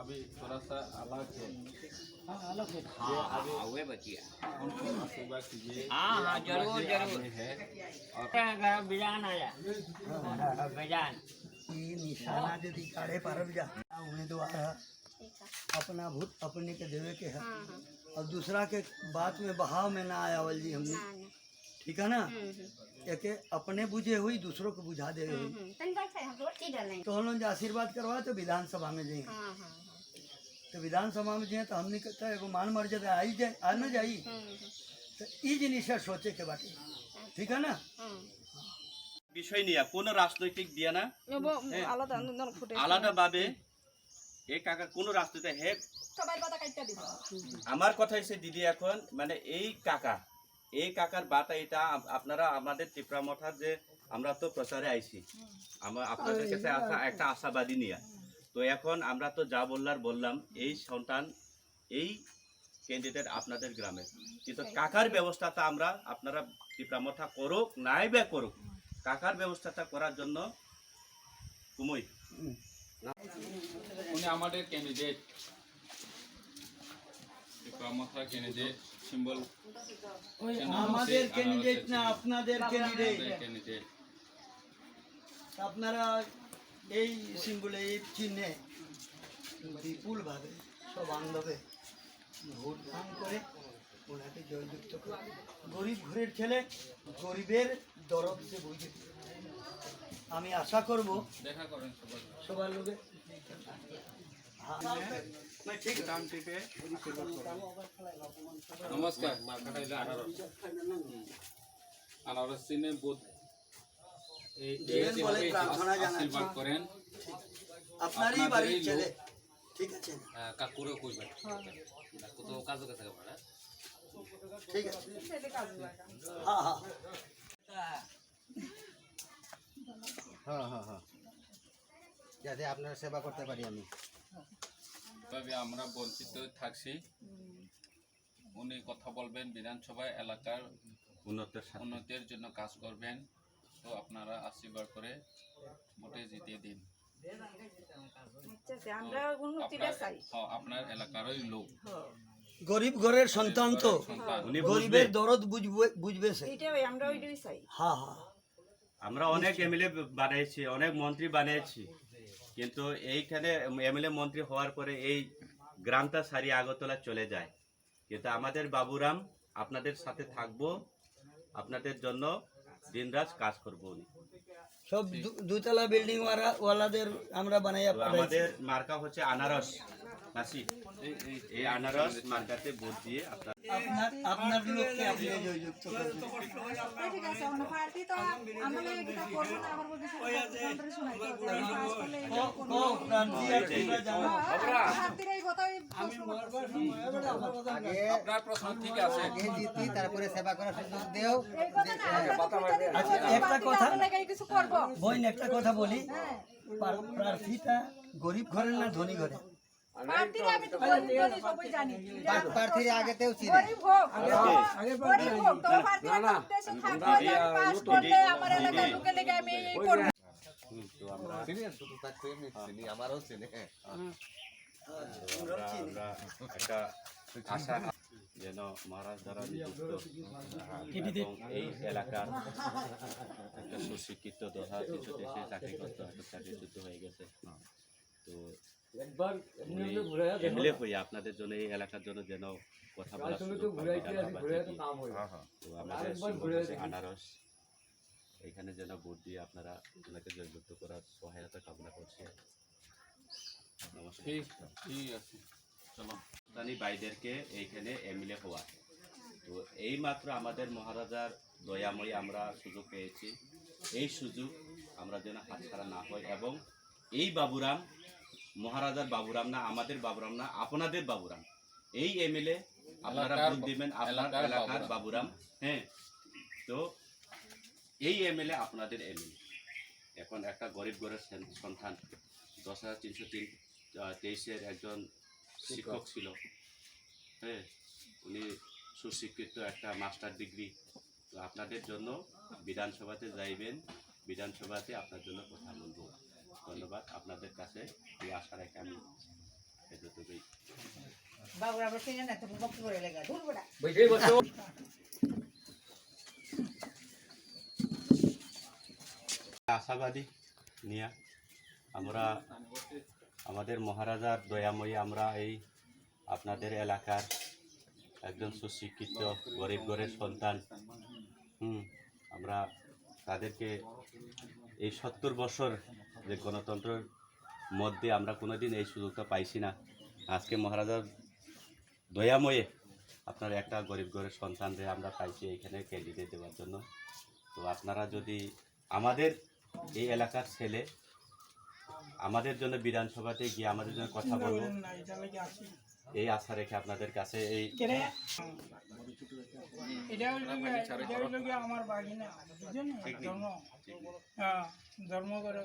अभी थोड़ा सा अलग है। हाँ अलग है। हाँ वे बचिया। उनको आशीर्वाद कीजिए। हाँ हाँ जरूर जरूर है और बिजान आया बिजान ये निशाना जो दिखाड़े पर जा उम्मीदवार है अपना भूत अपने के देवे के है और दूसरा के बात में बहाव में ना आयावल जी हमने, ठीक है ना। एक अपने बुझे हुई दूसरों को बुझा दे हुई तो हम लोग आशीर्वाद करवा तो विधानसभा में जाए तो विधानसभा में जाए तो हमने कहता है मान मर्यादा आई जाए आ न जाई तो ई जिनिस सोचे के बाटे, ठीक है ना। বিষয় নিয়ে কোনো রাজনৈতিক দিয়া না আলাদাভাবে এই কাকা কোনো রাজনীতি হে আমার কথা হচ্ছে দিদি এখন মানে এই কাকার বাটা এটা আপনারা আমাদের ত্রিপুরা মঠার যে আমরা তো প্রচারে আইছি আপনাদের কাছে একটা আশাবাদী নিয়ে তো এখন আমরা তো যা বললাম এই সন্তান এই ক্যান্ডিডেট আপনাদের গ্রামে কিন্তু কাকার ব্যবস্থাটা আমরা আপনারা ত্রিপুরা মঠা করুক নাই বা করুক কাকার ব্যবস্থাটা করার জন্য কুমই উনি আমাদের ক্যান্ডিডেট ত্রিপুরা ক্যান্ডিডেট সিম্বল আমাদের ক্যান্ডিডেট না আপনাদের ক্যান্ডিডেট আপনারা এই সিম্বলে এই চিহ্নে বিপুল ভাবে সব আনন্দে ভোট দান করে ওনাকে জয়যুক্ত করে গরিব ঘরের ছেলে গরিবের দরদ সে বুঝে আমি আশা করব দেখা করেন সবার লোকে ঠিক নমস্কার মার্কাটাইলা আনারস সিনে বুধ আশীর্বাদ করেন আপনারই বাড়ির ছেলে, ঠিক আছে কাকুরে কইবেন কাকু তো কাজ করতে পারে ঠিক আছে হ্যাঁ হ্যাঁ হ্যাঁ হ্যাঁ হ্যাঁ যাতে আপনার সেবা করতে পারি আমি। তবে আমরা বঞ্চিত থাকছি উনি কথা বলবেন বিধানসভায় এলাকার উন্নতির জন্য কাজ করবেন তো আপনারা আশীর্বাদ করে ভোটে জিতিয়ে দিন। আপনার এলাকারই লোক গরিব ঘরের সন্তান তো গরিবের দরদ বুঝবে সে হ্যাঁ হ্যাঁ আমরা অনেক এমএলএ বানিয়েছি অনেক মন্ত্রী বানিয়েছি কিন্তু এইখানে এমএলএ মন্ত্রী হওয়ার পরে এই গ্রামটা সারি আগরতলা চলে যায় কিন্তু আমাদের বাবুরাম আপনাদের সাথে থাকবো আপনাদের জন্য দিনরাত কাজ করবো উনি সব দুতলা বিল্ডিং ওয়ালাদের আমরা বানাইয়া আমাদের মার্কা হচ্ছে আনারস নাসি এই আনারস মার্কাতে ভোট দিয়ে আপনার লোককে আপনি জয়যুক্ত করবেন। আপনার প্রশ্ন ঠিক আছে জিতি তারপরে সেবা করার সুযোগ দেও। আচ্ছা একটা কথা বোন একটা কথা বলি প্রার্থীটা গরিব ঘরের না ধনী ঘরে প্রার্থীর আগেতেও ছিল আমারও চিনি একটা আশা যেন মহারাজ দ্বারা এই এলাকার একটা সুশিক্ষিত দশা কিছু দেশে চাকরি করতে হয়তো চাকরিচ্যুত হয়ে গেছে তো এমএলএ হয়ে আপনাদের জন্য এই এলাকার জন্য যেন কথা বলা তো আমাদের আনারস এখানে যেন ভোট দিয়ে আপনারা ওনাকে জয়যুক্ত করার সহায়তা কামনা করছি। নমস্কার। ঠিক আছে চলো ভাইদেরকে এইখানে এমএলএ হওয়া তো এই মাত্র আমাদের মহারাজার দয়াময়ী আমরা সুযোগ পেয়েছি এই সুযোগ আমরা যেন হাতছাড়া না হয় এবং এই বাবুরাম মহারাজার বাবুরাম না আমাদের বাবুরাম না আপনাদের বাবুরাম এই এমএলএ আপনারা ভোট দিবেন আপনার এলাকার বাবুরাম হ্যাঁ তো এই এমএলএ আপনাদের এমএলএ এখন একটা গরিব ঘরের সন্তান 10,323 একজন শিক্ষক ছিল হ্যাঁ উনি সুশিক্ষিত একটা মাস্টার ডিগ্রি তো আপনাদের জন্য বিধানসভাতে যাইবেন বিধানসভাতে আপনার জন্য কথা বলবো ধন্যবাদ আপনাদের কাছে এই আশা রেখে আমি আশাবাদী নিয়ে আমরা আমাদের মহারাজার দয়াময়ী আমরা এই আপনাদের এলাকার একজন সুশিক্ষিত গরিব ঘরের সন্তান আমরা তাদেরকে এই 70 বছর যে গণতন্ত্রের মধ্যে আমরা কোনোদিন এই সুযোগটা পাইছি না। আজকে মহারাজার দয়াময়ে আপনার একটা গরিব ঘরের সন্তানদের আমরা পাইছি এখানে ক্যান্ডিডেট দেওয়ার জন্য। তো আপনারা যদি আমাদের এই এলাকার ছেলে আমাদের জন্য বিধানসভাতে গিয়ে আমাদের জন্য কথা বলবো এই আশা রেখে আপনাদের কাছে এই আমার বাগিনা ধর্ম করে